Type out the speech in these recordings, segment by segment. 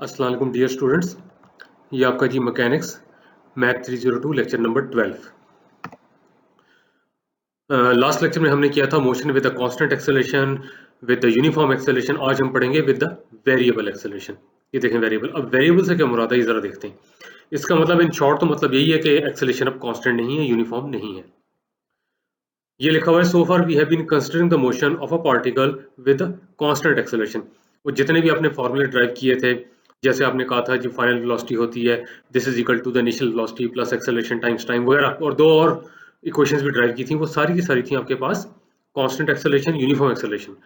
अस्सलाम वालेकुम dear students, ये आपका जी mechanics math 302 lecture number 12। Last lecture में हमने किया था motion with the constant acceleration with the uniform acceleration. आज हम पढ़ेंगे विद द वेरिएबल एक्सेलरेशन। ये देखें वेरिएबल, अब वेरिएबल से क्या मुराद है ये जरा देखते हैं। इसका मतलब इन शॉर्ट तो मतलब यही है कि एक्सेलरेशन अब कांस्टेंट नहीं है, यूनिफॉर्म नहीं है। ये लिखा हुआ है so far we have been considering the motion of a particle with constant acceleration. वो जितने भी आपने फॉर्मूले ड्राइव किए थे, जैसे आपने कहा था जी फाइनल वेलोसिटी होती है this is equal to the initial velocity plus acceleration times time वगैरह, और दो और इक्वेशंस भी ड्राइव की थी, वो सारी की सारी थी आपके पास कांस्टेंट एक्सेलरेशन यूनिफॉर्म एक्सेलरेशन।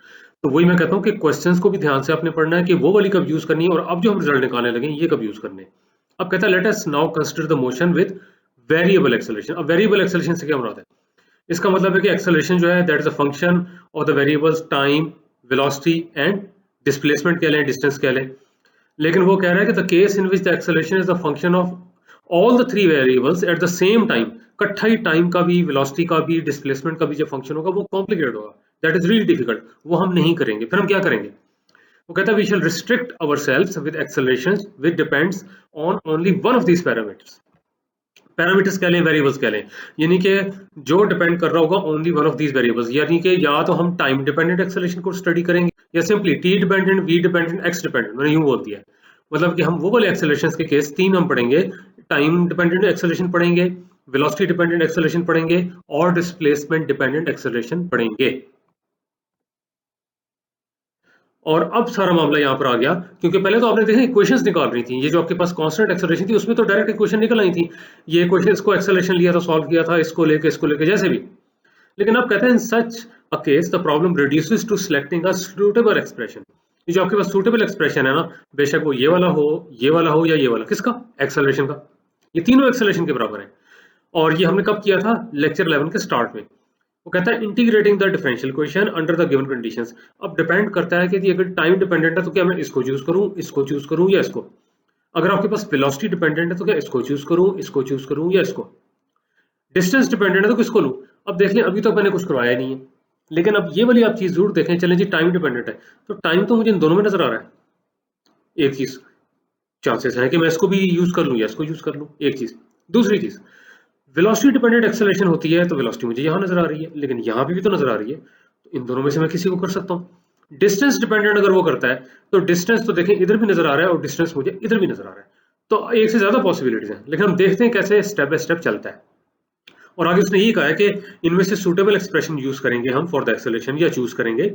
तो वही मैं कहता हूँ कि क्वेश्चंस को भी ध्यान से आपने पढ़ना है कि वो वाली कब यूज करनी है और अब जो हम रिजल्ट निकालने लगे ये कब यूज करने हैं। अब कहता है let us now consider the motion with variable acceleration. अब वेरिएबल एक्सेलरेशन से क्या मुराद है? इसका मतलब है कि एक्सेलरेशन जो है that is a function of the variables time, velocity and displacement कह लें, डिस्टेंस कह लें। लेकिन वो कह रहा है कि the case in which the acceleration is the function of all the three variables at the same time, इकट्ठा ही टाइम का भी, वेलोसिटी का भी, डिस्प्लेसमेंट का भी जो फंक्शन होगा वो कॉम्प्लिकेटेड होगा, दैट इज रियली डिफिकल्ट। वो हम नहीं करेंगे। फिर हम क्या करेंगे? वो कहता है we shall restrict ourselves with accelerations which depends on only one of these parameters. Parameters कह लें, वेरिएबल्स कह लें, यानी कि जो डिपेंड कर रहा होगा only one of these variables, यानी कि या तो हम टाइम डिपेंडेंट एक्सेलरेशन को स्टडी करेंगे या simply t dependent, v dependent, x dependent. मैंने यूं बोल दिया है, मतलब कि हम वो वाले एक्सेलरेशन के केस तीन हम पढ़ेंगे। टाइम डिपेंडेंट एक्सेलरेशन पढ़ेंगे, वेलोसिटी डिपेंडेंट एक्सेलरेशन पढ़ेंगे और डिस्प्लेसमेंट डिपेंडेंट एक्सेलरेशन पढ़ेंगे। और अब सारा मामला यहाँ पर आ गया, क्योंकि पहले तो आपने देखा इक्वेशंस निकाल रही थी, ये जो आपके पास कांस्टेंट एक्सेलरेशन थी उसमें तो डायरेक्ट इक्वेशन निकल आई थी। ये इक्वेशन, इसको एक्सेलरेशन लिया था, सॉल्व किया था, इसको लेके जैसे भी। लेकिन अब कहते हैं in such a case the problem reduces to selecting a suitable expression. ये जो आपके पास सूटेबल एक्सप्रेशन है ना, बेशक वो ये वाला हो, ये वाला हो या ये वाला, किसका? एक्सेलरेशन का। ये तीनों एक्सेलरेशन के बराबर है। और ये हमने कब किया था? लेक्चर 11 के स्टार्ट में। वो कहता है integrating the differential equation under the given conditions. अब डिपेंड करता है कि अगर टाइम डिपेंडेंट है तो क्या मैं इसको चूज करूं, इसको चूज करूं या इसको। अगर आपके पास वेलोसिटी डिपेंडेंट है तो क्या इसको चूज करूं, इसको चूज करूं या इसको। डिस्टेंस डिपेंडेंट है तो किसको लूं। अब देख लें, अभी तक मैंने कुछ करवाया नहीं है, लेकिन अब ये वाली आप चीज जरूर देखें। चलें जी, टाइम डिपेंडेंट है तो टाइम तो मुझे इन दोनों में नजर आ रहा है। एक चीज, चांसेस है कि मैं इसको भी यूज कर लूं या इसको यूज कर लूं, एक चीज। दूसरी चीज, वेलोसिटी डिपेंडेंट एक्सेलरेशन होती है तो वेलोसिटी मुझे यहाँ नजर आ रही है, लेकिन यहाँ भी तो नजर आ रही है, तो इन दोनों में से मैं किसी को कर सकता हूँ। डिस्टेंस डिपेंडेंट अगर वो करता है तो डिस्टेंस तो देखें इधर भी नजर आ रहा है और डिस्टेंस मुझे इधर भी नजर आ रहा है। तो एक से ज्यादा पॉसिबिलिटीज हैं, लेकिन हम देखते हैं कैसे स्टेप बाय स्टेप चलता है। और आगे उसने यही कहा है कि इनमें से सूटेबल एक्सप्रेशन यूज करेंगे हम फॉर द एक्सेलरेशन, या चूज करेंगे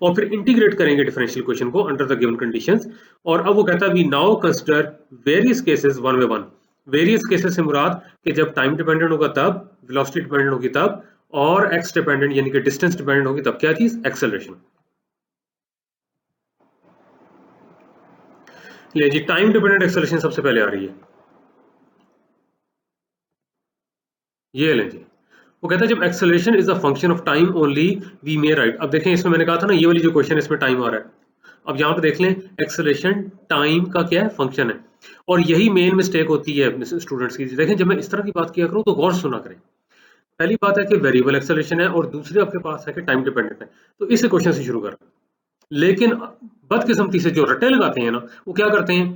और फिर इंटीग्रेट करेंगे डिफरेंशियल इक्वेशन को अंडर द गिवन कंडीशंस। और अब वो कहता है we now consider various cases one by one. Various cases से मुराद कि जब टाइम डिपेंडेंट होगा तब, वेलोसिटी डिपेंडेंट होगी तब, और एक्स डिपेंडेंट यानी कि डिस्टेंस डिपेंडेंट होगी तब। क्या चीज? एक्सेलरेशन। ले जी, टाइम डिपेंडेंट एक्सेलरेशन सबसे पहले आ रही है, ये लें जी। वो कहता है जब acceleration is a function of time only we may write. अब देखें, इसमें मैंने कहा था ना, ये वाली जो क्वेश्चन है इसमें टाइम आ रहा है। अब यहाँ पे देख लें, एक्सेलरेशन टाइम का क्या है? फंक्शन है। और यही मेन मिस्टेक होती है स्टूडेंट्स की। देखें, जब मैं इस तरह की बात किया करूँ तो गौर से सुना करें। पहली बात है कि वेरिएबल एक्सेलरेशन है और दूसरी आपके पास है कि टाइम डिपेंडेंट है। तो इस क्वेश्चन से शुरू कर। लेकिन बदकिस्मती से जो रट्टे लगाते हैं ना, वो क्या करते हैं,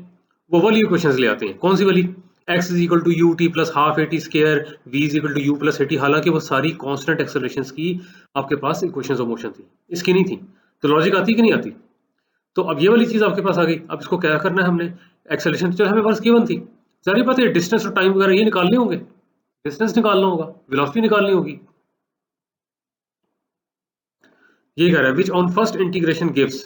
वो वाली क्वेश्चंस ले आते हैं। कौन सी वाली? x is equal to u t plus half a t square, v is equal to u plus a t. हालांकि वो सारी कांस्टेंट एक्सेलरेशंस की आपके पास इक्वेशंस ऑफ मोशन थी, इसकी नहीं थी। तो लॉजिक आती कि नहीं आती? तो अब ये वाली चीज आपके पास आ गई। अब इसको क्या करना है हमने? एक्सेलरेशन तो हमें पास गिवन थी, सारी बात है, डिस्टेंस और टाइम वगैरह ये निकालने होंगे। डिस्टेंस निकालना होगा, वेलोसिटी निकालनी होगी। ये कह रहा है which on first integration gives.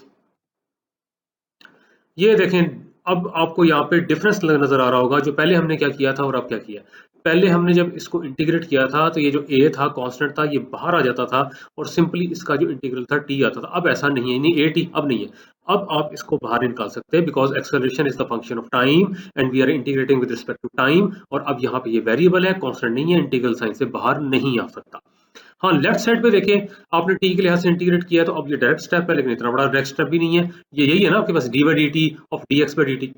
ये देखें, अब आपको यहाँ पे डिफरेंस नजर आ रहा होगा, जो पहले हमने क्या किया था और अब क्या किया। पहले हमने जब इसको इंटीग्रेट किया था तो ये जो a था कांस्टेंट था, ये बाहर आ जाता था और सिंपली इसका जो इंटीग्रल था t आता था। अब ऐसा नहीं है, नहीं a t अब नहीं है। अब आप इसको बाहर निकाल सकते हैं because acceleration is the function of time and we are integrating with respect to time. और अब यहाँ पे ये वेरिएबल है, कांस्टेंट नहीं है, इंटीग्रल साइन से बाहर नहीं आ सकता। हाँ, लेफ्ट साइड पे देखें, आपने टी के लिहाज से इंटीग्रेट किया तो अब ये डायरेक्ट स्टेप है, लेकिन इतना बड़ा डायरेक्ट स्टेप भी नहीं है। ये यही है ना आपके पास, d by d t of d x by d t.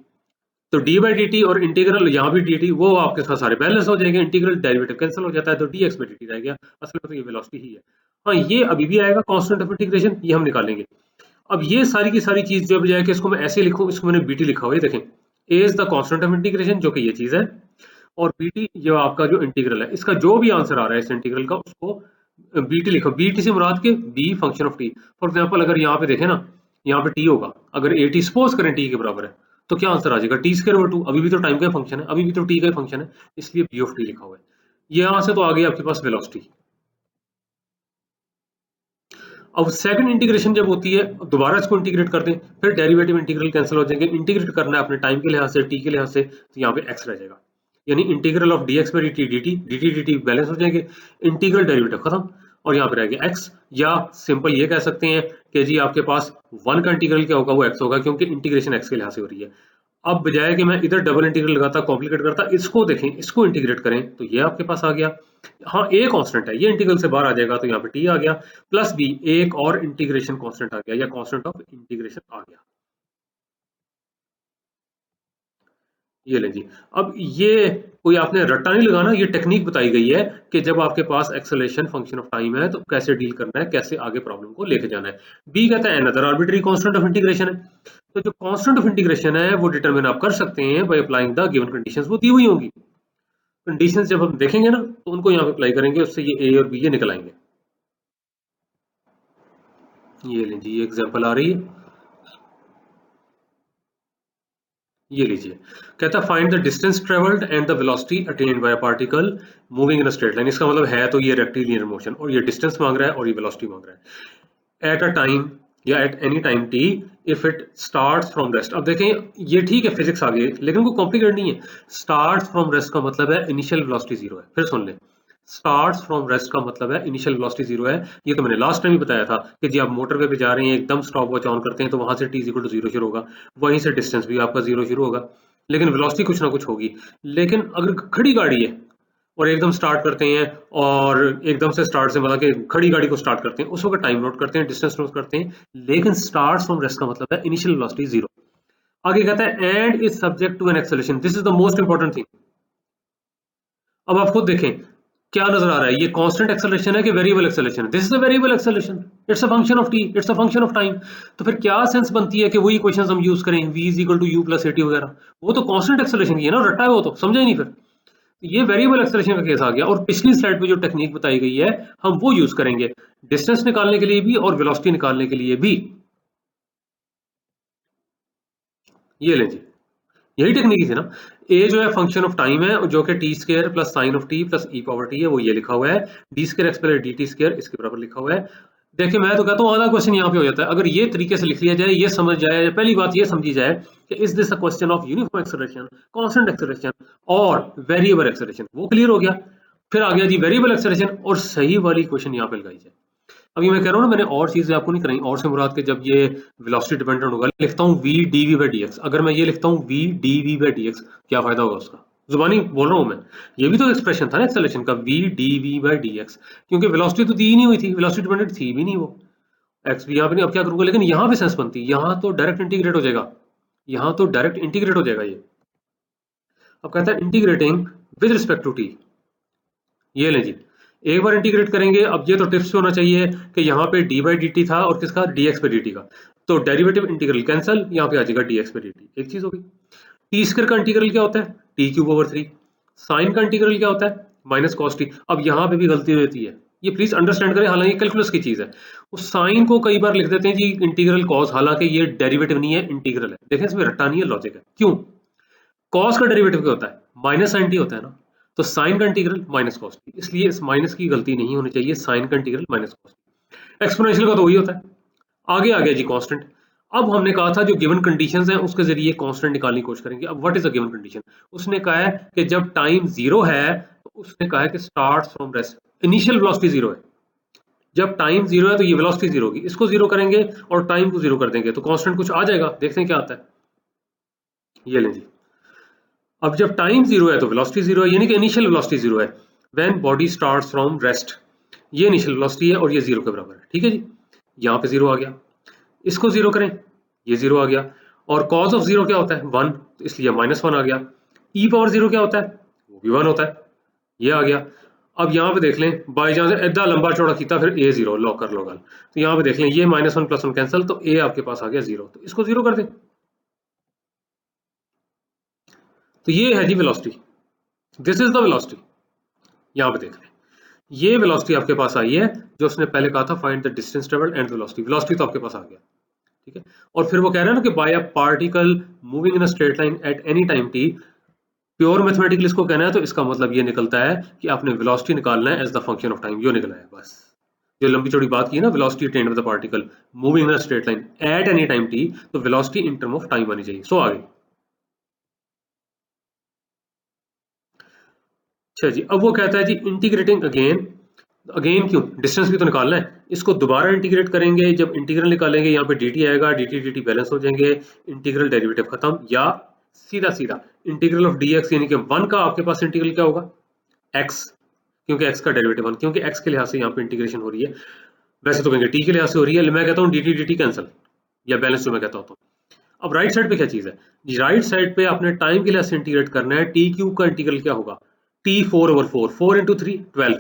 तो डी बाई डी टी और इंटीग्रल यहाँ भी डी टी, वो आपके साथ सारे बैलेंस हो जाएंगे, इंटीग्रल डेरिवेटिव कैंसिल हो जाता है तो D x by d T रह गया। असल में तो ये वेलोसिटी ही है। हाँ, ये अभी भी आएगा कांस्टेंट ऑफ इंटीग्रेशन, ये हम निकालेंगे। अब ये सारी की सारी चीज जब जाए कि इसको मैं ऐसे लिखूं, इसको मैंने बीटी लिखा हुआ है, देखें A is the constant of integration, जो कि ये चीज है, और बीटी जो आपका जो इंटीग्रल है, इसका जो भी आंसर आ रहा है इस इंटीग्रल का, उसको बीटी लिखो। बीटी से मुराद के b function of t. For example अगर यहाँ पे देखें ना, यहाँ पे टी होगा, अगर ए टी सपोज करें टी के बराबर है, तो क्या आंसर आ जाएगा, टी स्क्वायर ओवर 2। अभी भी तो टाइम का फंक्शन है, अभी भी तो टी का फंक्शन है, इसलिए बी ऑफ टी लिखा हुआ है। ये यहां से तो आ गई आपके पास वेलोसिटी। अब सेकंड इंटीग्रेशन जब होती है, दोबारा इसको इंटीग्रेट कर दें, फिर डेरिवेटिव इंटीग्रल कैंसिल हो जाएंगे, इंटीग्रेट करना है अपने टाइम के लिहाज से, टी के लिहाज से, तो यहाँ पे एक्स रह जाएगा, यानी integral of d x by d T, D T balance हो जाएंगे, इंटीग्रल डेरिवेटिव खत्म, और यहाँ पे रह गया एक्स। या सिंपल ये कह सकते हैं कि जी आपके पास वन का इंटीग्रल क्या होगा, वो एक्स होगा, क्योंकि इंटीग्रेशन एक्स के लिहाज से हो रही है। अब बजाय कि मैं इधर डबल इंटीग्रल लगाता, कॉम्प्लिकेट करता, इसको देखें, इसको इंटीग्रेट करें, तो ये आपके पास आ गया। हाँ, ए कांस्टेंट है, ये इंटीग्रल से बाहर आ जाएगा, तो यहाँ पे टी आ गया, प्लस बी एक और इंटीग्रेशन कांस्टेंट आ गया, या कांस्टेंट ऑफ इंटीग्रेशन आ गया। ये ले जी। अब ये कोई आपने रट्टा नहीं लगाना, ये टेक्निक बताई गई है कि जब आपके पास एक्सेलरेशन फंक्शन ऑफ टाइम है, तो कैसे डील करना है, कैसे आगे प्रॉब्लम को लेके जाना है। बी कहता है another arbitrary constant of integration है, तो जो कांस्टेंट ऑफ इंटीग्रेशन है वो डिटरमिन आप कर सकते हैं by applying the given conditions, वो दी हुई होंगी। कंडीशंस जब हम देखेंगे ना, तो उनको यहाँ पे अप्लाई करेंगे, उससे ये ए और बी ये निकल आएंगे। ये लीजिए, ये एग्जांपल आ रही है, ये लीजिए। कहता है find the distance travelled and the velocity attained bye a particle moving in a straight line. इसका मतलब है तो ये रेक्टिलिनियर मोशन, और ये डिस्टेंस मांग रहा है और ये वेलोसिटी मांग रहा है एट अ टाइम या eight any time T if it starts from rest. अब देखें, ये ठीक है फिजिक्स आ गई, लेकिन वो कॉम्प्लिकेट नहीं है। स्टार्ट्स फ्रॉम रेस्ट का मतलब है इनिशियल वेलोसिटी जीरो है। फिर सुन ले, स्टार्ट्स फ्रॉम रेस्ट का मतलब है इनिशियल वेलोसिटी जीरो है। ये तो मैंने लास्ट टाइम ही बताया था कि जी आप मोटरवे पे जा रहे हैं, एकदम स्टॉप वॉच ऑन करते हैं, तो वहां से टी इक्वल टू जीरो शुरू होगा, वहीं से डिस्टेंस भी आपका जीरो शुरू होगा, लेकिन वेलोसिटी कुछ ना कुछ होगी। लेकिन अगर खड़ी गाड़ी है और एकदम स्टार्ट करते हैं, और एकदम से स्टार्ट से मतलब कि खड़ी गाड़ी को स्टार्ट करते हैं, उस वक्त टाइम नोट करते हैं, डिस्टेंस नोट करते हैं, लेकिन स्टार्ट फ्रॉम रेस्ट का मतलब है इनिशियल वेलोसिटी जीरो। आगे कहता है and is subject to an acceleration, this is the most important thing. अब आप खुद देखें क्या नजर आ रहा है, ये कांस्टेंट एक्सेलरेशन है कि वेरिएबल एक्सेलरेशन है? This is a variable acceleration, it's a function of T, it's a function of time. तो फिर क्या सेंस बनती है कि वही इक्वेशंस हम यूज करें, v is equal to u plus a t वगैरह? वो तो कांस्टेंट एक्सेलरेशन की है ना, रट्टा है वो, तो समझा ही नहीं फिर। ये वेरिएबल एक्सेलरेशन का केस आ गया, और पिछली स्लाइड पे जो टेक्निक बताई गई है हम वो यूज करेंगे, डिस्टेंस निकालने के लिए भी और वेलोसिटी निकालने के लिए भी। ये लें जी, यही टेक्निक थी ना। ए जो है फंक्शन ऑफ टाइम है, जो कि T square plus sign of T plus E power T है, वो ये लिखा हुआ है। D square x plus D T square इसके बराबर लिखा हुआ है। देखिए मैं तो कहता हूँ आधा क्वेश्चन यहाँ पे हो जाता है अगर ये तरीके से लिख लिया जाए, ये समझ जाए, पहली बात ये समझी जाए कि is this a question of uniform acceleration, constant acceleration और वेरिएबल एक्सेलरेशन, वो क्लियर हो गया। फिर आ गया जी वेरिएबल एक्सेलरेशन, और सही वाली क्वेश्चन यहाँ पे लगाई जाए। अभी मैं कह रहा हूँ ना, मैंने और चीजें आपको नहीं कराई, और से मुराद के जब ये वेलोसिटी डिपेंडेंट होगा, लिखता हूँ v dv by dx, अगर मैं ये लिखता हूँ v dv by dx, क्या फायदा होगा उसका? जुबानी बोल रहा हूँ मैं, ये भी तो एक्सप्रेशन था ना एक्सेलरेशन का, v dv by dx, क्योंकि वेलोसिटी तो दी ही नहीं हुई थी, वेलोसिटी डिपेंडेंट थी भी नहीं वो, एक्स भी यहाँ पे नहीं। अब क्या करूंगा, लेकिन यहाँ पे सेंस बनती, यहाँ तो डायरेक्ट इंटीग्रेट हो जाएगा, यहाँ तो डायरेक्ट इंटीग्रेट हो जाएगा ये। अब कहता है integrating with respect to t, ये लें जी, एक बार इंटीग्रेट करेंगे। अब ये तो टिप्स पे होना चाहिए कि यहाँ पे डी बाई डी टी था और किसका, डी एक्स पे डी टी का, तो डेरिवेटिव इंटीग्रल कैंसल, यहाँ पे आ जाएगा डी एक्स पे डी टी, एक चीज होगी। टी स्क्वायर का इंटीग्रल क्या होता है, टी क्यूब ओवर 3। साइन का इंटीग्रल क्या होता है, माइनस कॉस टी। अब यहाँ पे भी गलती रहती है, ये प्लीज अंडरस्टैंड करें, हालांकि कैलकुलस की चीज है। उस साइन को कई बार लिख देते हैं जी इंटीग्रल कॉस, हालांकि ये डेरिवेटिव नहीं है, इंटीग्रल है। देखें इसमें रट्टा नहीं है, लॉजिक है। क्यों? कॉस का डेरिवेटिव क्या होता है, माइनस साइन टी होता है ना, तो साइन का इंटीग्रल माइनस कॉस टी, इसलिए इस माइनस की गलती नहीं होनी चाहिए, साइन का integral minus cos T. Exponential का तो वही होता है। आगे आ गया जी कांस्टेंट। अब हमने कहा था जो गिवन कंडीशंस हैं उसके जरिए कांस्टेंट निकालने की कोशिश करेंगे। अब what is a given condition? उसने कहा है कि जब टाइम जीरो है, तो उसने कहा है कि start from rest, initial velocity zero है। जब टाइम जीरो है तो ये वेलोसिटी जीरो होगी, इसको जीरो करेंगे और टाइम को जीरो कर देंगे, तो कांस्टेंट कुछ आ जाएगा, देखते हैं क्या आता है। ये लें जी, अब जब टाइम जीरो है तो वेलोसिटी जीरो है, यानी कि इनिशियल वेलोसिटी जीरो है। When body starts from rest, ये इनिशियल वेलोसिटी है और ये जीरो के बराबर है, ठीक है जी। यहाँ पे जीरो आ गया, इसको जीरो करें, ये जीरो आ गया, और कॉज ऑफ जीरो क्या होता है, वन, तो इसलिए माइनस वन आ गया। ई पावर जीरो क्या होता है, वो भी वन होता है, ये आ गया। अब यहाँ पे देख लें बाई चांस इतना लंबा चौड़ा किया फिर ए जीरो लॉक कर लो गल, तो यहाँ पे देख लें ये -1 + 1 कैंसिल, तो ए आपके पास आ गया जीरो, तो इसको जीरो कर दें। तो ये है जी velocity, this is the velocity. यहाँ पे देख लें ये वेलोसिटी आपके पास आई है, जो उसने पहले कहा था find the distance travelled and velocity, velocity तो आपके पास आ गया, ठीक है। और फिर वो कह रहा है ना कि by a particle moving in a straight line at any time t, pure mathematically इसको कहना है तो इसका मतलब ये निकलता है कि आपने वेलोसिटी निकालना है as the function of time, यो निकला है बस। जो लंबी चौड़ी बात की है ना, velocity attained with the particle moving in a straight line at any time t, तो velocity in term of time आनी चाहिए। सो आगे अच्छा जी, अब वो कहता है जी इंटीग्रेटिंग अगेन, अगेन क्यों, डिस्टेंस भी तो निकालना है, इसको दोबारा इंटीग्रेट करेंगे, जब इंटीग्रल निकालेंगे यहाँ पे dt आएगा, dt बैलेंस हो जाएंगे, इंटीग्रल डेरिवेटिव खत्म, या सीधा सीधा इंटीग्रल ऑफ dx यानी कि 1 का आपके पास इंटीग्रल क्या होगा x, क्योंकि x का डेरिवेटिव 1, क्योंकि x के लिहाज से यहाँ पे इंटीग्रेशन हो रही है, वैसे तो कहेंगे t के लिहाज से हो रही है, मैं कहता हूँ dt कैंसिल या बैलेंस जो मैं कहता हूँ। अब राइट साइड पे क्या चीज है जी, राइट साइड पे आपने टाइम के लिहाज से इंटीग्रेट करना है, टी क्यूब का इंटीग्रल क्या होगा t4/4, 4 × 3 12,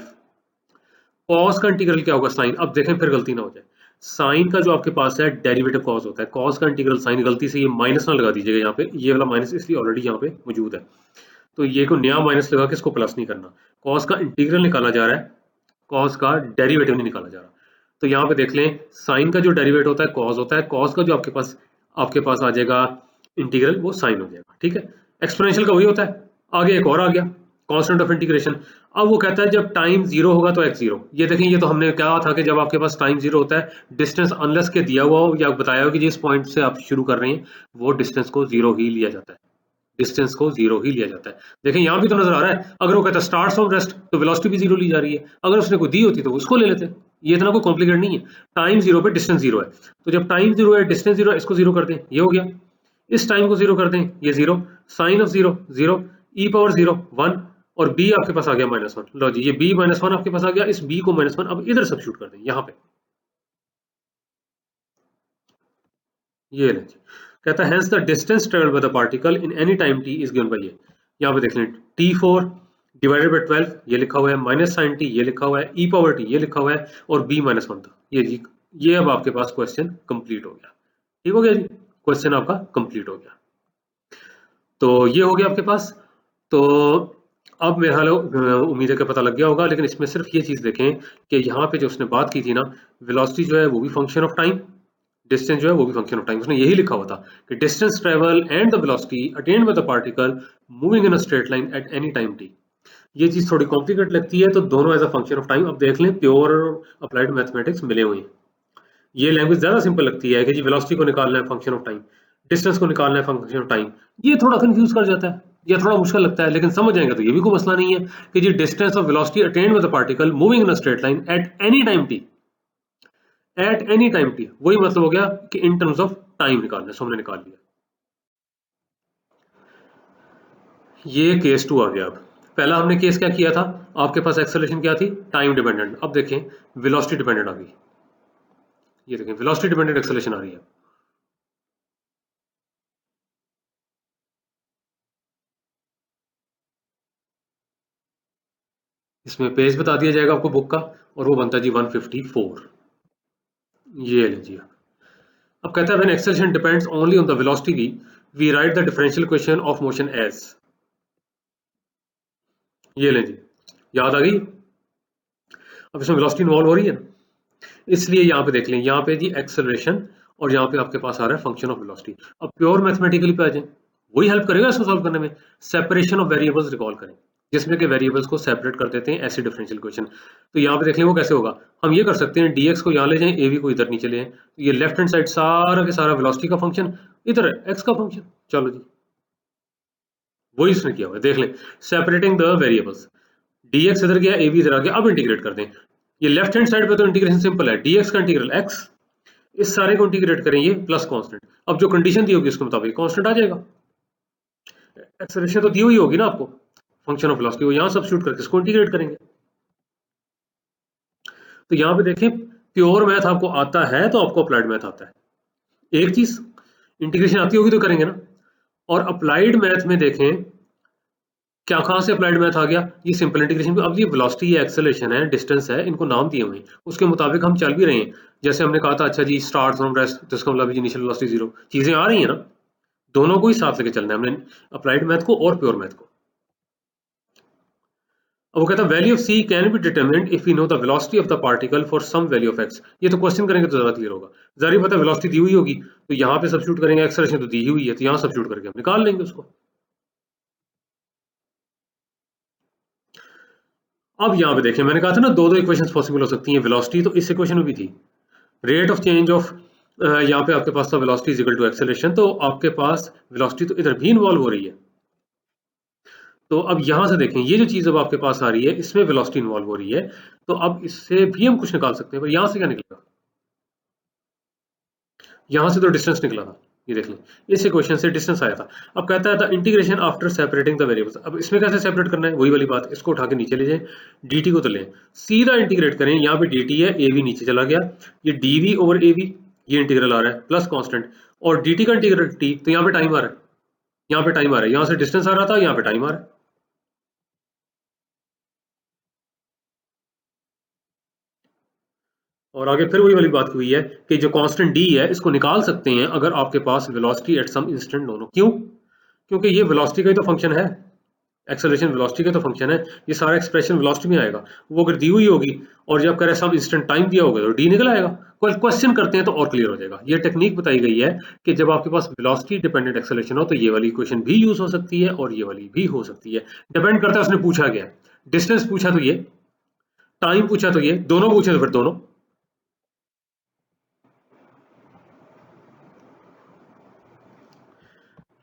कॉस का इंटीग्रल क्या होगा साइन, अब देखें फिर गलती ना हो जाए, साइन का जो आपके पास है डेरिवेटिव कॉस होता है, कॉस का इंटीग्रल साइन, गलती से ये माइनस ना लगा दीजिएगा यहाँ पे, ये वाला माइनस इसलिए ऑलरेडी यहाँ पे मौजूद है, तो ये को नया माइनस लगा के इसको प्लस नहीं करना, कॉस का इंटीग्रल निकाला जा रहा है, कॉस का डेरिवेटिव नहीं निकाला जा रहा। तो यहाँ पे देख लें साइन का जो डेरिवेटिव होता है कॉस होता है, कॉस का जो आपके पास आ जाएगा इंटीग्रल वो साइन हो जाएगा, ठीक है। एक्सपोनेंशियल का वही होता है, आगे एक और आ गया कांस्टेंट ऑफ इंटीग्रेशन। अब वो कहता है जब टाइम जीरो होगा तो x जीरो, ये देखें ये तो हमने कहा था कि जब आपके पास टाइम जीरो होता है डिस्टेंस अनलेस के दिया हुआ हो या बताया हो कि जिस पॉइंट से आप शुरू कर रहे हैं वो डिस्टेंस को जीरो ही लिया जाता है, डिस्टेंस को जीरो ही लिया जाता है। देखें यहाँ भी तो नजर आ रहा है, अगर वो कहता है स्टार्ट फ्रॉम रेस्ट तो वेलोसिटी भी जीरो ली जा रही है, अगर उसने कोई दी होती तो उसको ले लेते, ये इतना कोई कॉम्प्लिकेट नहीं है, टाइम जीरो पे डिस्टेंस जीरो है, तो जब टाइम जीरो है डिस्टेंस जीरो है, इसको जीरो कर दें ये हो गया, इस टाइम को जीरो कर दें ये zero, sine of zero zero, e power zero 1, और b आपके पास आ गया -1, लो जी ये b -1 आपके पास आ गया, इस b को -1 अब इधर सब्स्टिट्यूट कर दें यहाँ पे, ये ले जी कहता है hence the distance travelled by the particle in any time t is given by ये, यहाँ पे देख लें t4 डिवाइडेड बाय 12 ये लिखा हुआ है, -sin t ये लिखा हुआ है, e पावर t ये लिखा हुआ है, और b -1 था ये जी, ये अब आपके पास क्वेश्चन कंप्लीट हो गया, ठीक हो गया जी, क्वेश्चन आपका कंप्लीट हो गया। तो ये हो गया आपके पास, तो अब मेरे ख्याल उम्मीद है कि पता लग गया होगा, लेकिन इसमें सिर्फ ये चीज़ देखें कि यहाँ पे जो उसने बात की थी ना, वेलोसिटी जो है वो भी फंक्शन ऑफ टाइम, डिस्टेंस जो है वो भी फंक्शन ऑफ टाइम, उसने यही लिखा हुआ था कि distance travel and the velocity attained by the particle moving in a straight line at any time t. ये चीज़ थोड़ी कॉम्प्लिकेट लगती है, तो दोनों as a function of time, अब देख लें प्योर अप्लाइड मैथमेटिक्स मिले हुए हैं, ये लैंग्वेज ज़्यादा सिंपल लगती है कि जी वेलोसिटी को निकालना है फंक्शन ऑफ टाइम, डिस्टेंस को निकालना है फंक्शन ऑफ टाइम, ये थोड़ा कंफ्यूज कर जाता है या थोड़ा मुश्किल लगता है, लेकिन समझ जाएंगे तो ये भी कोई मसला नहीं है कि जी distance of velocity attained with the particle moving in a straight line at any time t, at any time t, वही मतलब हो गया कि इन टर्म्स ऑफ टाइम निकालना है, सो हमने निकाल लिया। ये केस 2 आ गया। अब पहला हमने केस क्या किया था, आपके पास एक्सेलरेशन क्या थी टाइम डिपेंडेंट, अब देखें वेलोसिटी डिपेंडेंट आ गई, ये देखें वेलोसिटी डिपेंडेंट एक्सेलरेशन आ रही है। इसमें पेज बता दिया जाएगा आपको बुक का, और वो बनता है जी 154, ये लीजिए। अब कहता है when acceleration depends only on the velocity we write the differential equation of motion as, ये ले जी, याद आ गई। अब इसमें वेलोसिटी इन्वॉल्व हो रही है, इसलिए यहाँ पे देख लें, यहाँ पे जी एक्सेलरेशन और यहाँ पे आपके पास आ रहा है फंक्शन ऑफ वेलोसिटी। अब प्योर मैथमेटिकली पे आ जाए, वही हेल्प करेगा इसको सॉल्व करने में, सेपरेशन ऑफ वेरिएबल्स रिकॉल करें, जिसमें के वेरिएबल्स को सेपरेट कर देते हैं ऐसे डिफरेंशियल इक्वेशन। तो यहाँ पे देख लें वो कैसे होगा, हम ये कर सकते हैं dx को यहाँ ले जाएं, ab को इधर नीचे ले जाएं, तो ये लेफ्ट हैंड साइड सारा के सारा वेलोसिटी का फंक्शन, इधर है x का फंक्शन, चलो जी वही इसने किया हुआ है, देख लें सेपरेटिंग द वेरिएबल्स, dx इधर गया ab इधर आ गया, अब इंटीग्रेट कर दें, ये लेफ्ट हैंड साइड पे तो इंटीग्रेशन सिंपल है, dx का इंटीग्रल x, इस सारे को इंटीग्रेट करेंगे प्लस कांस्टेंट, अब जो कंडीशन दी होगी उसके मुताबिक कांस्टेंट आ जाएगा, एक्सेलरेशन तो दी हुई होगी ना आपको, फंक्शन ऑफ वेलोसिटी, वो यहां सब्स्टिट्यूट करके इसको इंटीग्रेट करेंगे। तो यहां पे देखें प्योर मैथ आपको आता है तो आपको अप्लाइड मैथ आता है, एक चीज इंटीग्रेशन आती होगी तो करेंगे ना, और अप्लाइड मैथ में देखें क्या कहाँ से अप्लाइड मैथ आ गया? ये सिंपल इंटीग्रेशन। अब ये वेलोसिटी है, एक्सेलरेशन है, डिस्टेंस है, इनको नाम दिए हुए हैं, उसके मुताबिक हम चल भी रहे हैं। जैसे हमने कहा था, अच्छा जी स्टार्ट फ्रॉम रेस्ट, तो इसका मतलब इनिशियल वेलोसिटी 0, चीजें आ रही हैं ना, दोनों को ही साथ लेके चलना है हमने, अप्लाइड मैथ को और प्योर मैथ को। अब वो कहता है value of c can be determined if we know the velocity of the particle for some value of x। ये तो क्वेश्चन करेंगे तो ज्यादा क्लियर होगा। जाहिर पता है वेलोसिटी दी हुई होगी, तो यहाँ पे सब्स्टिट्यूट करेंगे, एक्सेलरेशन तो दी हुई है, तो यहाँ सब्स्टिट्यूट करके हम निकाल लेंगे उसको। अब यहाँ पे देखें, मैंने कहा था ना दो इक्वेशंस पॉसिबल हो सकती हैं, वेलोसिटी तो इस इक्वेशन में भी थी, रेट ऑफ चेंज ऑफ, यहाँ पे आपके पास था velocity is equal to acceleration, तो आपके पास वेलोसिटी तो इधर भी इन्वॉल्व हो रही है। तो अब यहां से देखें, ये जो चीज अब आपके पास आ रही है, इसमें वेलोसिटी इन्वॉल्व हो रही है, तो अब इससे भी हम कुछ निकाल सकते हैं। पर यहां से क्या निकलेगा? यहां से तो डिस्टेंस निकला था, ये देख लें, इस इक्वेशन से डिस्टेंस आया था। अब कहता है the integration after separating the variables. अब इसमें कैसे सेपरेट करना है, वही वाली बात, इसको उठा के नीचे ले जाएं, dt को तो लें, सीधा इंटीग्रेट करें, यहाँ पे dt है, a भी नीचे चला गया, ये dv ओवर ab, ये इंटीग्रल आ रहा है प्लस कांस्टेंट, और dt का इंटीग्रल t, तो यहाँ पे टाइम आ रहा है, यहाँ पे टाइम आ रहा है, यहाँ से डिस्टेंस आ रहा था, यहाँ पे टाइम आ रहा है। और आगे फिर वही वाली बात हुई है कि जो कांस्टेंट d है, इसको निकाल सकते हैं अगर आपके पास वेलोसिटी एट सम इंस्टेंट दोनों। क्यों? क्योंकि ये वेलोसिटी का ही तो फंक्शन है, एक्सेलरेशन वेलोसिटी का तो फंक्शन है, ये सारा एक्सप्रेशन वेलोसिटी में आएगा। वो अगर दी हुई होगी और जब कह रहे सम इंस्टेंट टाइम दिया होगा, तो डी निकल आएगा। कोई क्वेश्चन करते हैं तो और क्लियर हो जाएगा। ये टेक्निक बताई गई है कि जब आपके पास वेलोसिटी डिपेंडेंट एक्सेलरेशन हो, तो ये वाली इक्वेशन भी यूज हो सकती है और ये वाली भी हो सकती है, डिपेंड करता है उसने पूछा गया। डिस्टेंस पूछा तो ये, टाइम पूछा तो ये, दोनों पूछे तो फिर दोनों।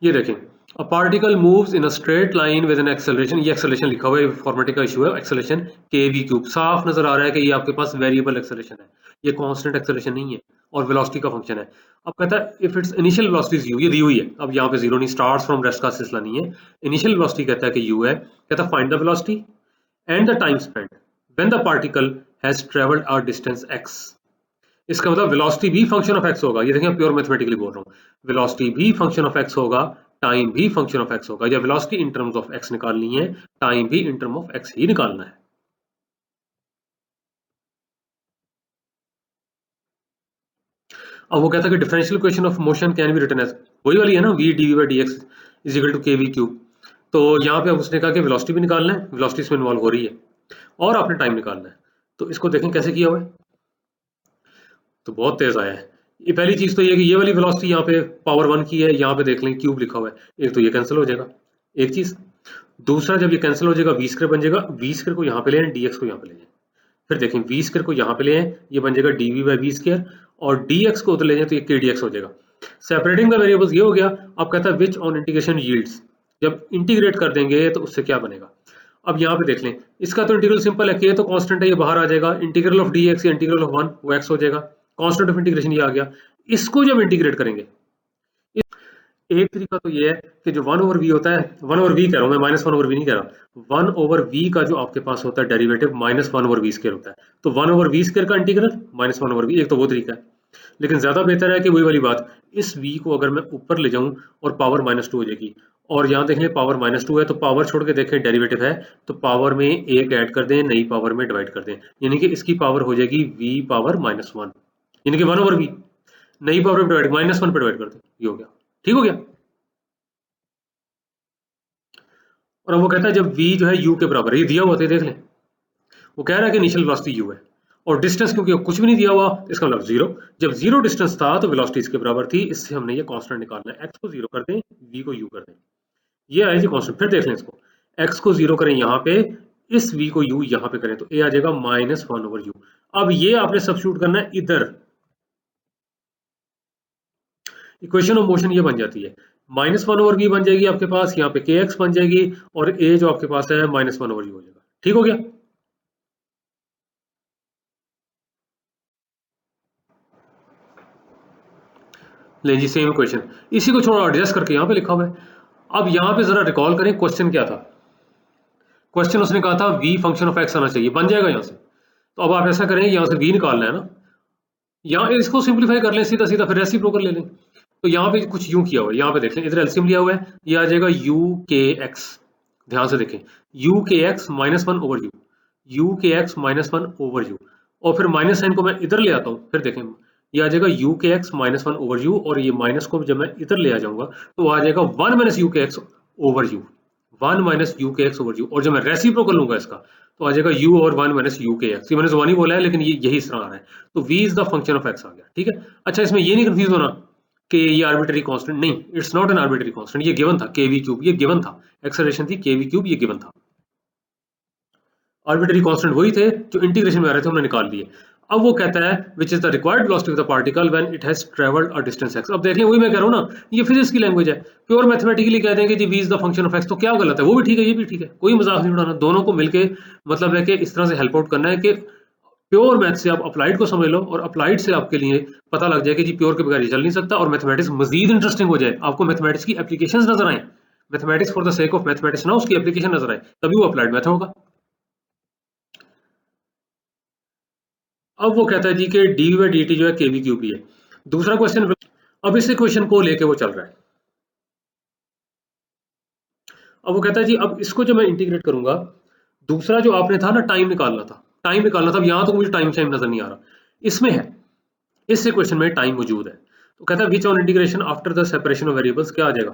ये देखें, a particle moves in a straight line with an acceleration, ये एक्सेलरेशन लिखा हुआ है, फॉर्मेटिक का इशू है, एक्सेलरेशन के वी क्यूब, साफ नजर आ रहा है कि ये आपके पास वेरिएबल एक्सेलरेशन है, ये कांस्टेंट एक्सेलरेशन नहीं है, और वेलोसिटी का फंक्शन है। अब कहता है if it's initial velocity is u, ये दी हुई है, अब यहाँ पे जीरो नहीं, स्टार्ट्स फ्रॉम रेस्ट का सिलसिला नहीं है, इनिशियल वेलोसिटी कहता है कि u है, कहता है find the velocity and the time spent when the particle has travelled a distance x। इसका मतलब वेलोसिटी भी फंक्शन ऑफ एक्स होगा, ये देखिए प्योर मैथमेटिकली बोल रहा हूँ, वेलोसिटी भी फंक्शन ऑफ एक्स होगा, टाइम भी फंक्शन ऑफ एक्स होगा, या velocity in terms of x निकालनी है, टाइम भी इन टर्म ऑफ एक्स ही निकालना है। अब वो कहता है कि differential equation of motion can be written as, वही वाली है ना, v dv by dx is equal to kv cube. तो यहाँ पे अब उसने कहा कि वेलोसिटी भी निकालना है, वेलोसिटी इसमें इन्वॉल्व हो रही है, और आपने टाइम निकालना है। तो इसको देखें कैसे किया हुआ है, तो बहुत तेज आया है। ये पहली चीज तो ये कि ये वाली वेलोसिटी यहाँ पे पावर 1 की है, यहाँ पे देख लें क्यूब लिखा हुआ है, एक तो ये कैंसिल हो जाएगा, एक चीज। दूसरा, जब ये कैंसिल हो जाएगा, वी स्क्वायर बन जाएगा, वी स्क्वायर को यहाँ पे ले आए, डीएक्स को यहाँ पे ले जाए, फिर देखें वी स्क्वायर को यहाँ पे ले आए, ये बन जाएगा डीवी बाई वी स्क्वायर, और डीएक्स को उधर ले जाए तो ये के डीएक्स हो जाएगा। सेपरेटिंग द वेरिएबल्स ये हो गया। अब कहता है विच ऑन इंटीग्रेशन यील्ड्स, जब इंटीग्रेट कर देंगे तो उससे क्या बनेगा। अब यहाँ पे देख लें, इसका तो इंटीग्रल सिंपल है, के तो कांस्टेंट है, ये बाहर आ जाएगा, इंटीग्रल ऑफ डीएक्स या इंटीग्रल ऑफ 1 वो एक्स हो जाएगा, कांस्टेंट ऑफ इंटीग्रेशन ये आ गया। इसको जब इंटीग्रेट करेंगे, एक तरीका तो ये है कि जो 1 ओवर वी होता है, 1 ओवर वी कह रहा हूँ मैं, माइनस 1 ओवर वी नहीं कह रहा, 1 ओवर वी का जो आपके पास होता है derivative minus 1 over v square होता है, तो 1 ओवर वी स्क्वायर का इंटीग्रल माइनस 1 ओवर वी, एक तो वो तरीका है। लेकिन ज्यादा बेहतर है कि वही वाली बात, इस v को अगर मैं ऊपर ले जाऊं और पावर -2 हो जाएगी, और यहाँ देख लें पावर -2 है, तो पावर छोड़ के देखें डेरिवेटिव है, तो पावर में एक ऐड कर दें, नई पावर में डिवाइड कर दें, यानी कि इसकी पावर हो जाएगी v पावर -1, यानी कि 1 ओवर वी, नई पावर में डिवाइड -1 पे डिवाइड कर दें, ये हो गया, ठीक हो गया। और अब वो कहता है जब v जो है u के बराबर है, ये दिया हुआ था, देख लें, वो कह रहा है कि इनिशियल वेलोसिटी u है, और डिस्टेंस क्योंकि कुछ भी नहीं दिया हुआ, इसका मतलब जीरो। जब जीरो डिस्टेंस था तो वेलोसिटी इसके बराबर थी, इससे हमने ये कांस्टेंट निकालना है, x को जीरो कर दें, v को u कर दें, ये आया जी कांस्टेंट। फिर देख लें इसको, x को जीरो करें यहाँ पे, इस v को u यहाँ पे करें, तो a आ जाएगा -1 ओवर u। अब ये आपने सब्स्टिट्यूट करना है इधर, इक्वेशन ऑफ मोशन ये बन जाती है, -1 ओवर v बन जाएगी आपके पास, यहाँ पे kx बन जाएगी, और a जो आपके पास है -1 ओवर u हो जाएगा, ठीक हो गया। ले जी सेम क्वेश्चन, इसी को थोड़ा एडजस्ट करके यहाँ पे लिखा हुआ है। अब यहाँ पे जरा रिकॉल करें क्वेश्चन क्या था। क्वेश्चन उसने कहा था v फंक्शन ऑफ x आना चाहिए, बन जाएगा यहाँ से। तो अब आप ऐसा करें, यहाँ से v निकालना है ना, यहाँ इसको सिंप्लीफाई कर लें सीधा सीधा, फिर रेसिप्रोकल ले लें। तो यहाँ पे कुछ यूं किया हुआ है, यहाँ पे देख लें, इधर एलसीएम लिया हुआ है, ये आ जाएगा u k x, ध्यान से देखें, u k x minus one over u k x minus one over u, और फिर माइनस साइन को मैं इधर ले आता हूँ, फिर देखें ये आ जाएगा you k x minus one over u, और ये माइनस को जब मैं इधर ले आ जाऊंगा तो आ जाएगा one minus u k x over you, one minus u k x over u, और जब मैं रेसिप्रोकल लूंगा इसका तो आ जाएगा u और one minus u k x. ये मैंने वन ही बोला है लेकिन ये यही इस तरह आ रहा है, तो v is the function of x आ गया। ठीक है, अच्छा इसमें ये नहीं कंफ्यूज होना कि ये आर्बिट्री कांस्टेंट, नहीं, it's not an arbitrary constant, ये गिवन था kv क्यूब, ये गिवन था, एक्सेलरेशन थी kv क्यूब, ये गिवन था। आर्बिट्री कांस्टेंट वही थे जो इंटीग्रेशन में आ रहे थे, हमने निकाल लिए। अब वो कहता है which is the required velocity of the particle when it has travelled a distance x। अब देख लें, वही मैं कह रहा हूं ना, ये फिजिक्स की लैंग्वेज है, प्योर मैथमेटिकली कह देंगे जी v is the function of x, तो क्या गलत है? वो भी ठीक है, ये भी ठीक है, कोई मजाक नहीं उड़ाना, दोनों को मिलके मतलब है कि इस तरह से हेल्प आउट करना है कि प्योर मैथ से आप अप्लाइड को समझ लो, और अप्लाइड से आपके लिए पता लग जाए कि जी प्योर के बगैर ये चल नहीं सकता, और मैथमेटिक्स मजीद इंटरेस्टिंग हो जाए, आपको मैथमेटिक्स की एप्लीकेशंस नजर आए, mathematics for the sake of mathematics ना, उसकी एप्लीकेशन नजर आए, तभी वो अप्लाइड मैथ होगा। अब वो कहता है जी कि डी बाई डी टी जो है के वी क्यूब ही है। दूसरा क्वेश्चन, अब इस इक्वेशन को लेके वो चल रहा है। अब वो कहता है जी अब इसको जो मैं इंटीग्रेट करूंगा, दूसरा जो आपने था ना टाइम निकालना था, टाइम निकालना था, यहां तो मुझे टाइम टाइम नजर नहीं आ रहा, इसमें है, इस इक्वेशन में टाइम मौजूद है। तो कहता है which on integration after the separation of variables, क्या आ जाएगा?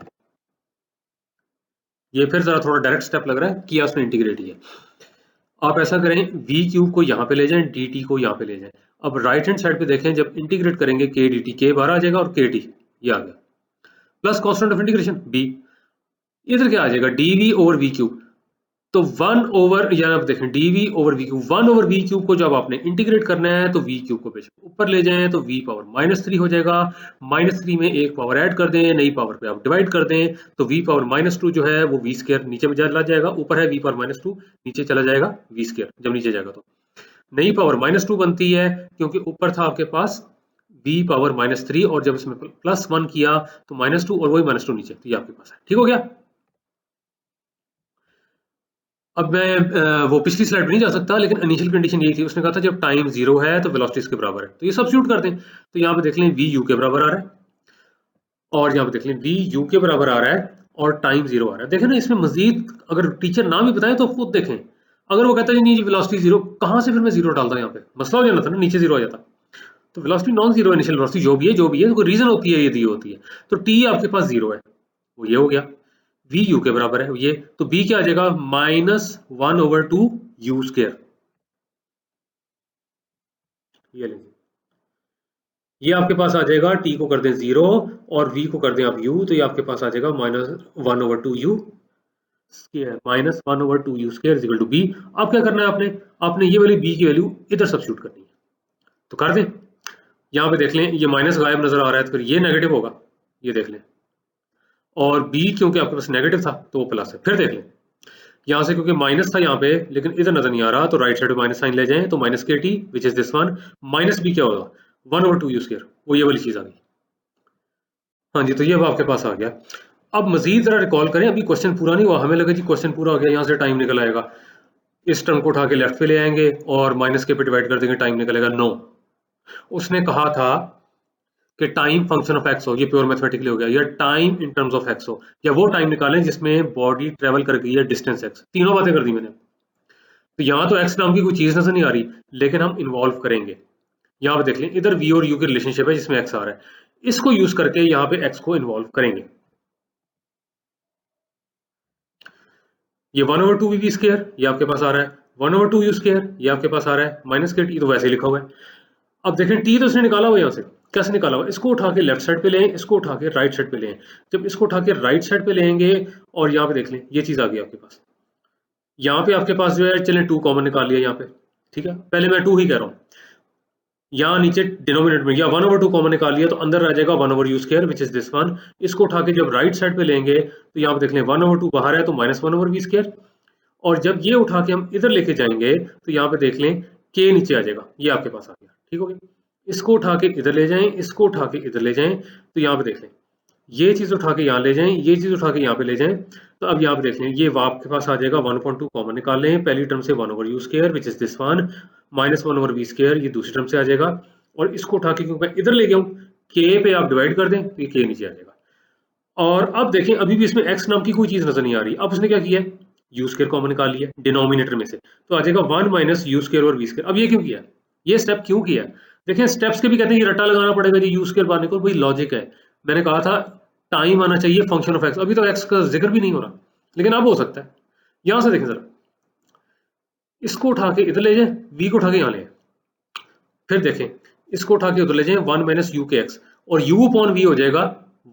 ये फिर जरा थोड़ा डायरेक्ट स्टेप लग रहा है, किया उसने इंटीग्रेट ही है। आप ऐसा करें, वी क्यूब को यहाँ पे ले जाएं, डी टी को यहाँ पे ले जाएं। अब राइट हैंड साइड पे देखें, जब इंटीग्रेट करेंगे के डी टी, के बाहर आ जाएगा और के टी ये आ गया, plus constant of integration b, इधर क्या आ जाएगा d v over v cube, तो वन ओवर, या आप देखें d v over v cube, one over v cube को जब आपने इंटीग्रेट करना है तो वी क्यूब को बेशक ऊपर ले जाएं तो वी पावर माइनस थ्री हो जाएगा, माइनस थ्री में एक पावर ऐड कर दें, नई पावर पे आप डिवाइड कर दें, तो वी पावर माइनस टू जो है वो वी स्क्वायर नीचे में चला जाएगा, ऊपर है वी पावर माइनस टू, नीचे चला जाएगा वी स्क्वायर, जब नीचे जाएगा तो नई पावर माइनस टू बनती है, क्योंकि ऊपर था आपके पास वी पावर माइनस थ्री, और जब इसमें प्लस वन किया तो माइनस टू, और वही माइनस टू नीचे, तो ये आपके पास है। ठीक हो गया? अब मैं वो पिछली स्लाइड में नहीं जा सकता, लेकिन इनिशियल कंडीशन यही थी, उसने कहा था जब टाइम जीरो है तो वेलोसिटी इसके बराबर है, तो ये सब्स्टिट्यूट कर दें, तो यहाँ पे देख लें वी यू के बराबर आ रहा है, और यहाँ पे देख लें वी यू के बराबर आ रहा है, और टाइम जीरो आ रहा है। देखें ना, इसमें मजीद अगर टीचर ना भी बताए तो खुद देखें, अगर वो कहता है नहीं जी वेलोसिटी जीरो, कहाँ से फिर मैं जीरो डालता, यहाँ पे मसला हो जाना था ना, नीचे जीरो आ जाता, तो velocity non zero initial velocity जो भी है कोई रीजन होती है, ये दी होती है, तो टी आपके पास जीरो है, वो ये हो गया, वी यू के बराबर है ये, तो बी क्या आ जाएगा minus one over two u square, ये लीजिए, ये आपके पास आ जाएगा, टी को कर दें जीरो और वी को कर दें आप यू, तो ये आपके पास आ जाएगा minus one over two u square, minus one over two u square equal to b. अब क्या करना है आपने, आपने ये वाली बी की वैल्यू इधर सब्स्टिट्यूट करनी है, तो कर दें, यहाँ पे देख लें ये माइनस गायब नजर आ रहा है, तो फिर ये नेगेटिव होगा, ये देख लें, और बी क्योंकि आपके पास नेगेटिव था तो वो प्लस है, फिर देख लें यहाँ से क्योंकि माइनस था यहाँ पे लेकिन इधर नजर नहीं आ रहा, तो राइट साइड में माइनस साइन ले जाएं, तो minus k t which is this one, minus b क्या होगा one over two u square, वो ये वाली चीज आ गई। हाँ जी, तो ये अब आपके पास आ गया। अब मजीद जरा रिकॉल करें, अभी क्वेश्चन पूरा नहीं हुआ, हमें लगा जी क्वेश्चन पूरा हो गया, यहाँ से टाइम निकल आएगा, इस टर्म को उठा के लेफ्ट पे ले आएंगे और माइनस के पे डिवाइड कर देंगे, टाइम निकलेगा। नो, उसने कहा था कि टाइम फंक्शन ऑफ एक्स हो, ये प्योर मैथमेटिकली हो गया, या time in terms of x हो, या वो टाइम निकालें जिसमें बॉडी ट्रेवल कर गई है डिस्टेंस एक्स, तीनों बातें कर दी मैंने। तो यहाँ तो एक्स नाम की कोई चीज नजर नहीं आ रही, लेकिन हम इन्वॉल्व करेंगे, यहाँ पे देख लें इधर वी और यू की रिलेशनशिप है जिसमें एक्स आ रहा है, इसको यूज करके यहाँ पे एक्स को इन्वॉल्व करेंगे। ये one over two v square ये आपके पास आ रहा है, one over two u square ये आपके पास आ रहा है, माइनस के टी तो वैसे ही लिखा हुआ है। अब देखें टी तो इसने निकाला हुआ, यहाँ से कैसे निकाला हुआ, इसको उठा के लेफ्ट साइड पे लें, इसको उठा के राइट साइड पे लें, जब इसको उठा के राइट साइड पे लेंगे और यहाँ पे देख लें ये चीज आ गई आपके पास, यहाँ पे आपके पास जो है, चलें टू कॉमन निकाल लिया यहाँ पे, ठीक है, पहले मैं टू ही कह रहा हूँ, यहाँ नीचे डिनोमिनेटर में या वन ओवर टू कॉमन निकाल लिया, तो अंदर रह जाएगा one over u square which is this one, इसको उठा के जब राइट साइड पे लेंगे तो यहाँ पे देख लें वन ओवर टू बाहर है तो minus one over v square, और जब ये उठा के हम इधर लेके जाएंगे तो यहाँ पे देख लें के नीचे आ जाएगा, ये आपके पास आ गया, ठीक हो गया, इसको उठा के इधर ले जाएं, इसको उठा के इधर ले जाएं, तो यहाँ पे देख लें ये चीज उठा के यहाँ ले जाएं, ये चीज उठा के यहाँ पे ले जाएं, तो अब यहाँ पे देख लें ये आपके पास आ जाएगा 1.2 कॉमन निकाल लें, पहली टर्म से one over u square which is this one, minus one over v square ये दूसरी टर्म से आ जाएगा, और इसको उठा के क्योंकि इधर ले गया हूँ के पे आप डिवाइड कर दें तो ये के नीचे आ जाएगा। और अब देखें अभी भी इसमें एक्स नाम की कोई चीज नजर नहीं आ रही, अब उसने क्या किया है यू स्क्वायर कॉमन निकाल लिया डिनोमिनेटर में से, तो आ जाएगा 1 माइनस यू स्क्वायर और वी स्क्वायर। अब ये क्यों किया, ये स्टेप क्यों किया? देखिए स्टेप्स के भी कहते हैं ये रट्टा लगाना पड़ेगा जी, यू स्क्वायर बाहर निकल, वही लॉजिक है। मैंने कहा था टाइम आना चाहिए फंक्शन ऑफ एक्स, अभी तो एक्स का जिक्र भी नहीं हो रहा, लेकिन अब हो सकता है। यहां से देखें जरा, इसको उठा के इधर ले जाए, वी को उठा के यहां ले, फिर देखें इसको उठा के उधर ले जाए 1 माइनस यू के एक्स, और u अपॉन वी हो जाएगा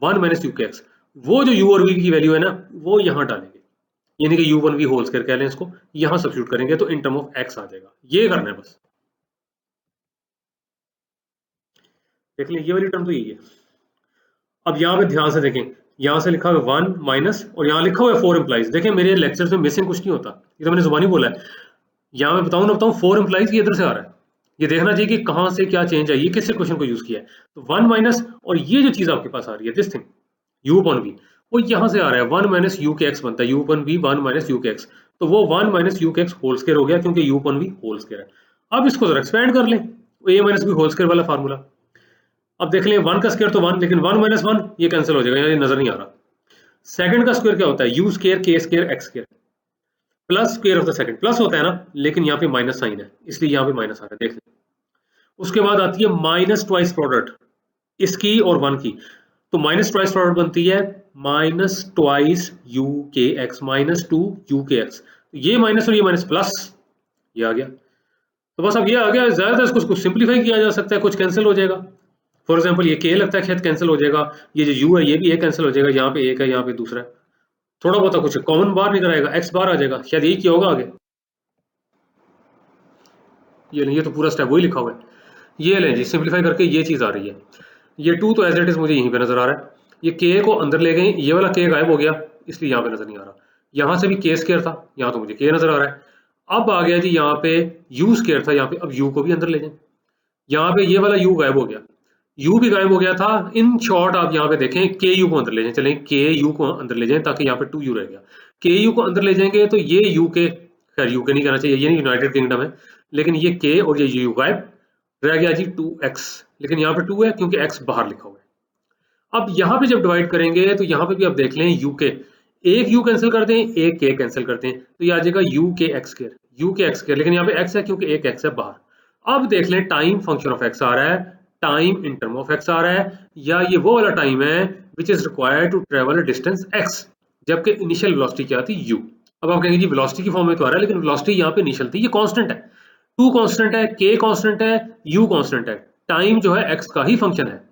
1 माइनस यू के एक्स। वो जो u और v की वैल्यू है ना वो यहां डालेंगे, यानी कि u1 v होल स्क्वायर कह लें इसको, यहां सब्स्टिट्यूट करेंगे तो इन टर्म ऑफ x आ जाएगा। ये करना है बस, देख लें ये वाली टर्म तो यही है। अब यहाँ पे ध्यान से देखें, यहाँ से लिखा हुआ 1 माइनस और यहाँ लिखा हुआ है 4 इम्प्लाइज। देखें मेरे लेक्चर में मिसिंग कुछ नहीं होता, ये तो मैंने जुबानी बोला है। यहाँ मैं बताऊँ ना बताऊँ 4 इम्प्लाइज ये इधर से आ रहा है, ये देखना चाहिए कि कहाँ से क्या चेंज है, ये किससे क्वेश्चन को यूज किया है। तो 1 माइनस और ये जो चीज आपके पास आ रही है this thing u upon v, वो यहाँ से आ रहा है 1 माइनस यू के एक्स बनता है u upon v 1 minus u k x, तो वो 1 minus u k x whole square हो गया क्योंकि u upon v whole square है। अब इसको जरा एक्सपेंड कर लें, a minus b whole square वाला फार्मूला। अब देख लें 1 का स्क्वायर तो 1, लेकिन 1 माइनस 1 ये कैंसिल हो जाएगा, ये नजर नहीं आ रहा। सेकंड का स्क्वायर क्या होता है, यू स्क्वायर के square x square plus square of the second, plus होता है ना, लेकिन यहाँ पे माइनस साइन है इसलिए यहाँ पे माइनस आ रहा है, देख लें। उसके बाद आती है माइनस ट्वाइस प्रोडक्ट इसकी और 1 की, तो माइनस ट्वाइस प्रोडक्ट बनती है minus twice you k x minus 2 you k x, ये माइनस और ये माइनस प्लस, ये आ गया। तो बस अब ये आ गया, ज्यादा इसको कुछ सिंप्लीफाई किया जा सकता है, कुछ कैंसिल हो जाएगा। फॉर एग्जाम्पल ये के लगता है शायद कैंसिल हो जाएगा, ये जो यू है ये भी एक कैंसिल हो जाएगा, यहाँ पे एक है यहाँ पे दूसरा है, थोड़ा बहुत कुछ कॉमन बाहर निकल आएगा, एक्स बाहर आ जाएगा, शायद यही किया होगा आगे। ये नहीं, ये तो पूरा स्टेप वही लिखा हुआ है। ये लें जी सिंप्लीफाई करके ये चीज आ रही है, ये 2 तो एज इट इज मुझे यहीं पे नजर आ रहा है, ये के को अंदर ले गए, ये वाला के गायब हो गया इसलिए यहाँ पे नजर नहीं आ रहा। यहाँ से भी के स्क्वायर था, यहाँ तो मुझे के नजर आ रहा है। अब आ गया जी यहाँ पे यू स्क्वायर था, यहाँ पे अब यू को भी अंदर ले जाए, यहाँ पे ये वाला यू गायब हो गया, यू भी गायब हो गया था। इन शॉर्ट आप यहाँ पे देखें के यू को अंदर ले जाए, चलें के यू को अंदर ले जाएं ताकि यहाँ पे 2 यू रह गया, के यू को अंदर ले जाएंगे तो ये यू के, खैर यू के नहीं कहना चाहिए, ये नहीं यूनाइटेड किंगडम है, लेकिन ये के और ये यू गायब रह गया जी 2x, लेकिन यहाँ पे 2 है क्योंकि x बाहर लिखा हुआ है। अब यहाँ पे जब डिवाइड करेंगे तो यहाँ पे भी आप देख लें यू के, एक यू कैंसिल कर दें एक के कैंसिल करते हैं तो ये आ जाएगा you k x square, you k x square, लेकिन यहाँ पे x है क्योंकि एक x है बाहर। अब देख लें टाइम फंक्शन ऑफ x आ रहा है, time in term of x आ रहा है, या ये वो वाला टाइम है which is required to travel distance x, जबकि इनिशियल वेलोसिटी क्या थी u। अब आप कहेंगे जी वेलोसिटी की फॉर्म में तो आ रहा है, लेकिन वेलोसिटी यहाँ पे इनिशियल थी, ये कांस्टेंट है, 2 कांस्टेंट है, k कांस्टेंट है, u कांस्टेंट है, टाइम जो है x का ही फंक्शन है।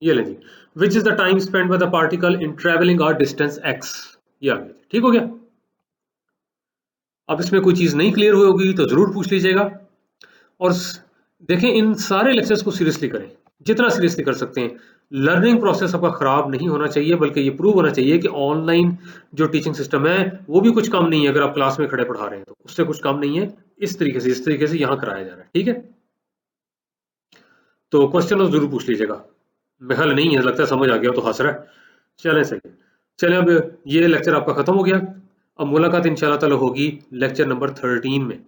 ये लें जी, which is the time spend by the particle in travelling a distance x, ये आ गया, ठीक हो गया। अब इसमें कोई चीज नहीं क्लियर हुई होगी तो जरूर पूछ लीजिएगा, और देखें इन सारे लेक्चर्स को सीरियसली करें, जितना सीरियसली कर सकते हैं। लर्निंग प्रोसेस आपका खराब नहीं होना चाहिए, बल्कि ये प्रूव होना चाहिए कि ऑनलाइन जो टीचिंग सिस्टम है वो भी कुछ कम नहीं है, अगर आप क्लास में खड़े पढ़ा रहे हैं तो उससे कुछ कम नहीं है, इस तरीके से यहाँ कराया जा रहा है, ठीक है। तो क्वेश्चन जरूर पूछ लीजिएगा, हल नहीं है, लगता है समझ आ गया तो हंस रहा है, चलें सही। चलें अब ये लेक्चर आपका खत्म हो गया, अब मुलाकात इंशाल्लाह ताला होगी लेक्चर नंबर 13 में।